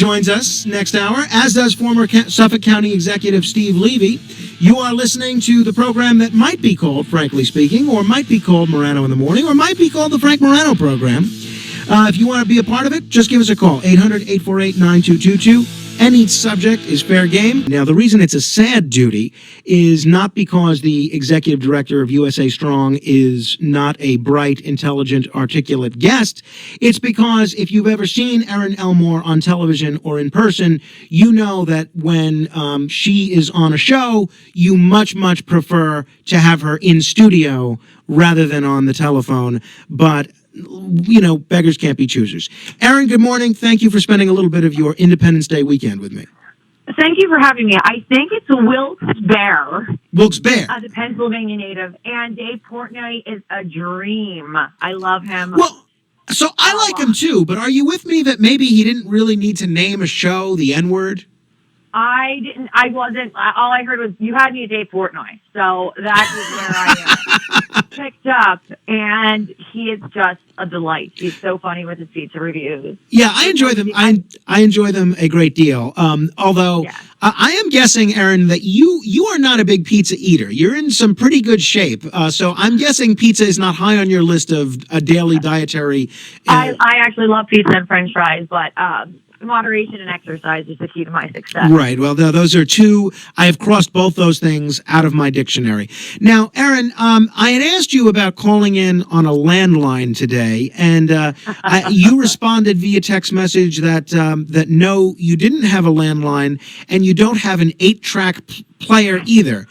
joins us next hour, as does former Suffolk County Executive Steve Levy. You are listening to the program that might be called Frankly Speaking, or might be called Morano in the Morning, or might be called the Frank Morano Program. If you want to be a part of it, just give us a call, 800-848-9222. Any subject is fair game. Now, the reason it's a sad duty is not because the executive director of USA Strong is not a bright, intelligent, articulate guest. It's because if you've ever seen Erin Elmore on television or in person, you know that when she is on a show, you much, much prefer to have her in studio rather than on the telephone. But you know, beggars can't be choosers. Erin, good morning. Thank you for spending a little bit of your Independence Day weekend with me. Thank you for having me. I think it's Wilkes-Barre. Wilkes-Barre. The Pennsylvania native. And Dave Portnoy is a dream. I love him. Well, so I like him too, but are you with me that maybe he didn't really need to name a show the N-word? I wasn't. All I heard was, you had me at Dave Portnoy. So that is where I picked up. And he is just a delight. He's so funny with his pizza reviews. Yeah, I enjoy them. I enjoy them a great deal. Although I am guessing, Erin, that you are not a big pizza eater. You're in some pretty good shape. So I'm guessing pizza is not high on your list of a daily dietary. I actually love pizza and French fries, but moderation and exercise is the key to my success. Right. Well, those are two. I have crossed both those things out of my dictionary. Now, Erin, I had asked you about calling in on a landline today, and you responded via text message that no, you didn't have a landline, and you don't have an 8-track player either,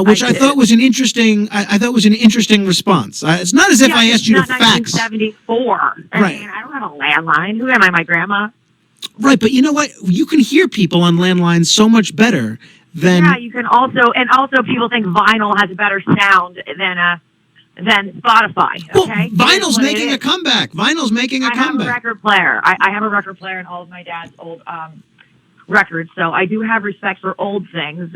which I thought was an interesting. I thought was an interesting response. It's not as if I asked you to fax. 1974. Right. I mean, I don't have a landline. Who am I? My grandma. Right, but you know what? You can hear people on landlines so much better than... Yeah, you can also... And also people think vinyl has a better sound than Spotify, okay? Well, vinyl's making a comeback. Vinyl's making a comeback. I have a record player. I have a record player in all of my dad's old records, so I do have respect for old things.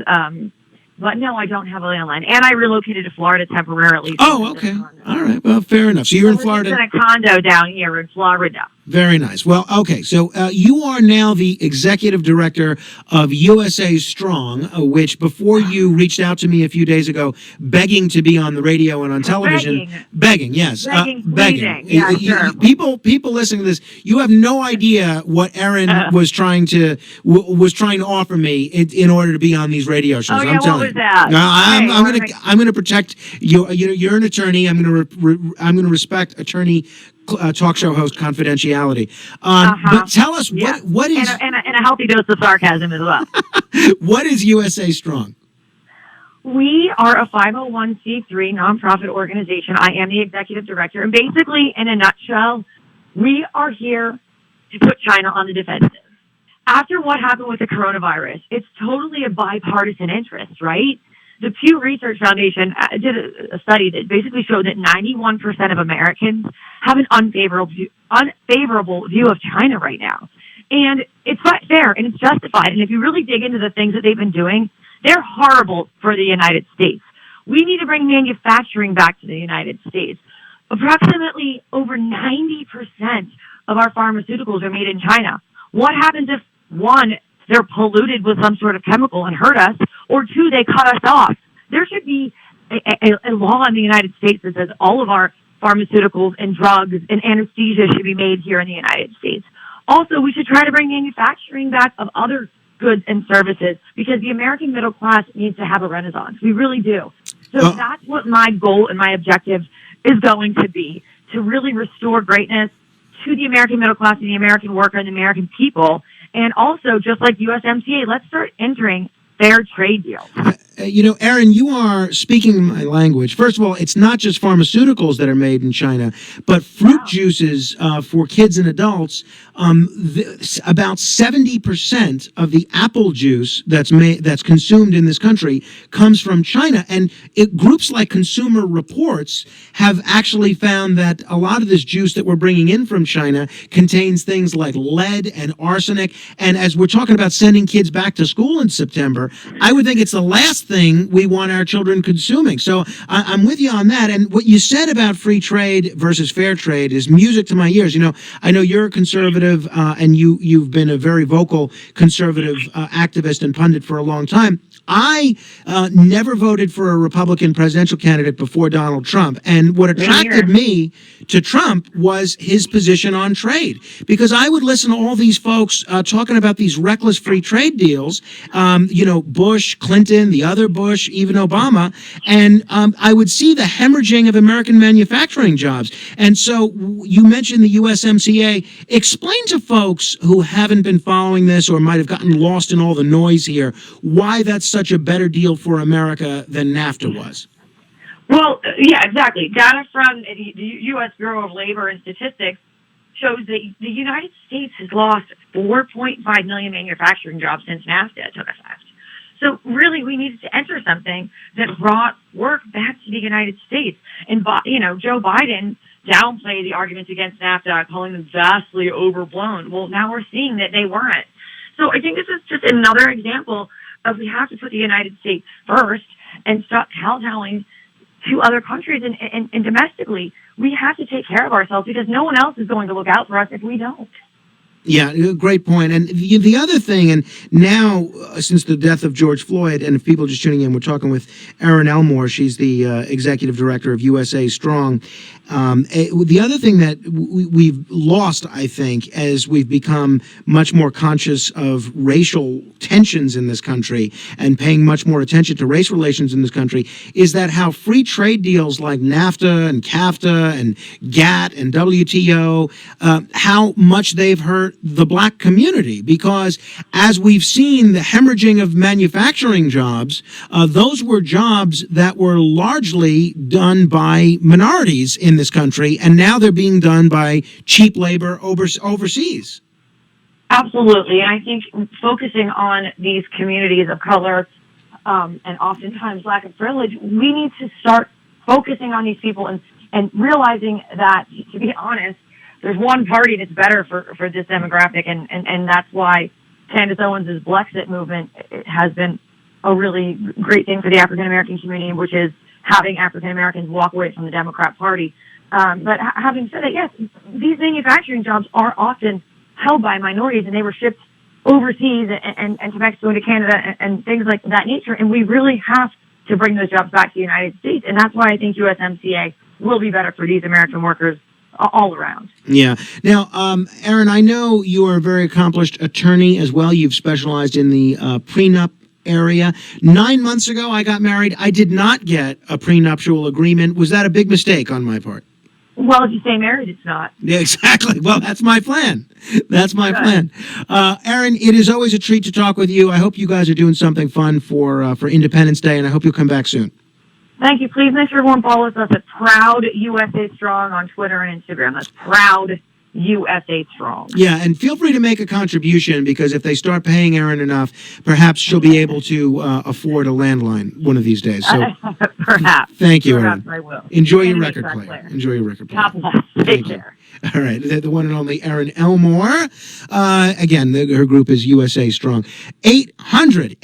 But no, I don't have a landline. And I relocated to Florida temporarily. So oh, okay. All right. Well, fair enough. So you're in Florida. I'm in a condo down here in Florida. Very nice. Well, okay. So you are now the executive director of USA Strong, which before you reached out to me a few days ago, begging to be on the radio and on television. Begging, yes. Begging. Yeah, sure. People listening to this, you have no idea what Erin was trying to offer me in order to be on these radio shows. Oh, yeah, I'm telling what was that? I'm going to protect you. You're an attorney. I'm going to respect attorney talk show host confidentiality. But tell us what is and a healthy dose of sarcasm as well. What is USA Strong? We are a 501c3 nonprofit organization. I am the executive director, and basically, in a nutshell, we are here to put China on the defensive. After what happened with the coronavirus, it's totally a bipartisan interest, right? The Pew Research Foundation did a study that basically showed that 91% of Americans have an unfavorable view of China right now. And it's not fair, and it's justified. And if you really dig into the things that they've been doing, they're horrible for the United States. We need to bring manufacturing back to the United States. Approximately over 90% of our pharmaceuticals are made in China. What happens if, one, they're polluted with some sort of chemical and hurt us, or two, they cut us off? There should be a law in the United States that says all of our pharmaceuticals and drugs and anesthesia should be made here in the United States. Also, we should try to bring manufacturing back of other goods and services, because the American middle class needs to have a renaissance. We really do. So that's what my goal and my objective is going to be, to really restore greatness to the American middle class and the American worker and the American people. And also, just like USMCA, let's start entering fair trade deals. Erin, you are speaking my language. First of all, it's not just pharmaceuticals that are made in China, but fruit juices for kids and adults. About 70% of the apple juice that's consumed in this country comes from China. And groups like Consumer Reports have actually found that a lot of this juice that we're bringing in from China contains things like lead and arsenic. And as we're talking about sending kids back to school in September, I would think it's the last thing thing we want our children consuming. So I'm with you on that. And what you said about free trade versus fair trade is music to my ears. I know you're a conservative, and you've been a very vocal conservative activist and pundit for a long time. I never voted for a Republican presidential candidate before Donald Trump. And what attracted me to Trump was his position on trade, because I would listen to all these folks talking about these reckless free trade deals, Bush, Clinton, the other Bush, even Obama, and I would see the hemorrhaging of American manufacturing jobs. And so you mentioned the USMCA. Explain to folks who haven't been following this or might have gotten lost in all the noise here why that's such a better deal for America than NAFTA was. Well, yeah, exactly. Data from the U.S. Bureau of Labor and Statistics shows that the United States has lost 4.5 million manufacturing jobs since NAFTA took effect. So really, we needed to enter something that brought work back to the United States. And, Joe Biden downplayed the arguments against NAFTA, calling them vastly overblown. Well, now we're seeing that they weren't. So I think this is just another example of we have to put the United States first and stop kowtowing to other countries and domestically. We have to take care of ourselves because no one else is going to look out for us if we don't. Yeah, great point. And the other thing, and now since the death of George Floyd, and if people are just tuning in, we're talking with Erin Elmore. She's the executive director of USA Strong. The other thing that we've lost, I think, as we've become much more conscious of racial tensions in this country and paying much more attention to race relations in this country, is that how free trade deals like NAFTA and CAFTA and GATT and WTO, how much they've hurt the black community, because as we've seen the hemorrhaging of manufacturing jobs, those were jobs that were largely done by minorities in this country, and now they're being done by cheap labor overseas. Absolutely. And I think focusing on these communities of color and oftentimes lack of privilege, we need to start focusing on these people and realizing that, to be honest, there's one party that's better for this demographic, and that's why Candace Owens' Blexit movement has been a really great thing for the African American community, which is having African Americans walk away from the Democrat Party. But having said that, yes, these manufacturing jobs are often held by minorities, and they were shipped overseas and to Mexico and to Canada and things like that nature, and we really have to bring those jobs back to the United States, and that's why I think USMCA will be better for these American workers all around. Yeah. Now, Erin, I know you are a very accomplished attorney as well. You've specialized in the prenup area. 9 months ago, I got married. I did not get a prenuptial agreement. Was that a big mistake on my part? Well, if you stay married, it's not. Yeah, exactly. Well, that's my plan. That's my plan. Erin, it is always a treat to talk with you. I hope you guys are doing something fun for Independence Day, and I hope you'll come back soon. Thank you. Please make sure everyone follows us at Proud USA Strong on Twitter and Instagram. That's Proud USA Strong. Yeah, and feel free to make a contribution, because if they start paying Erin enough, perhaps she'll be able to afford a landline one of these days. So, perhaps. Thank you, Erin. I will. Enjoy your record player. Enjoy your record player. Take care. All right, the one and only Erin Elmore. Again, her group is USA Strong. 800